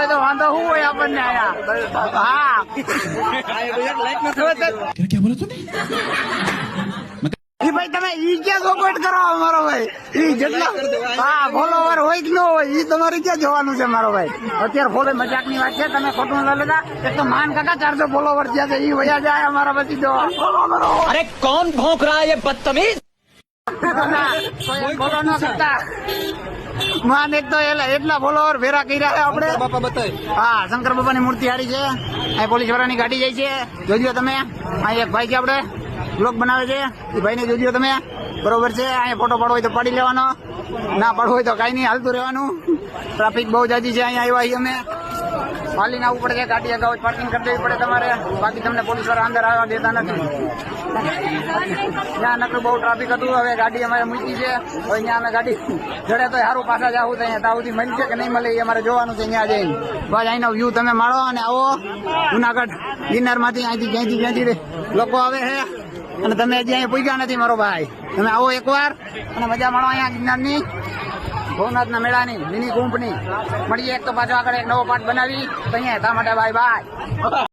હોય તો વાંધો શું હોય આપણને આયા હા ઈ ભાઈ તમે ઈ ક્યાં સપોર્ટ કરો મારો ભાઈ ઈ જેટલા હા ફોલોવર હોય કે ન હોય ઈ તમારે ક્યાં જોવાનું છે મારો ભાઈ અત્યારે ફોલો મજાક ની વાત છે તમે ખોટું ન લેતા એક તો માન કાકા 400 ફોલોવર થયા છે ઈ વયા જાય અમારા પછી જો अरे कौन भौंक रहा है ये बदतमीज ફોલો ન કરતા માન એક તો એટલા ફોલોવર ભેરા કર્યા છે આપણે બાપા બતાય હા શંકર બાપાની મૂર્તિ હારી છે આ પોલીસ વાળાની ગાડી જાય છે જોજો તમે આ એક ભાઈ છે આપણે બ્લોગ બનાવે છે એ ભાઈને જોજો તમે બરોબર છે અહીંયા ફોટો પાડવો હોય તો પાડી લેવાનો ના પાડવો હોય તો કઈ નહીં હાલતું રહેવાનું ટ્રાફિક બહુ જાજી છે અહીંયા આવ્યા અમે હાલીને આવવું પડે છે ગાડી અગાઉ પાર્કિંગ કરી દેવી પડે તમારે બાકી તમને પોલીસ વાળા અંદર આવવા દેતા નથી ત્યાં નકરું બહુ ટ્રાફિક હતું હવે ગાડી અમારે મૂકી છે હવે અહીંયા અમે ગાડી જડે તો સારું પાછા જવું તો અહીંયા તાવથી મળી છે કે નહીં મળે એ અમારે જોવાનું છે અહીંયા જઈને બસ અહીંનો વ્યૂ તમે માણો અને આવો જુનાગઢ ગિરનારમાંથી અહીંથી ક્યાંથી લોકો આવે છે અને તમે હજી અહીંયા પૂગ્યા નથી મારો ભાઈ તમે આવો એકવાર અને મજા માણો અહીંયા ગિરનારની ભવનાથના મેળાની મિની કુંભની મળીએ એક તો પાછો આગળ એક નવો પાઠ બનાવી તો અહીંયા તા માટે બાય બાય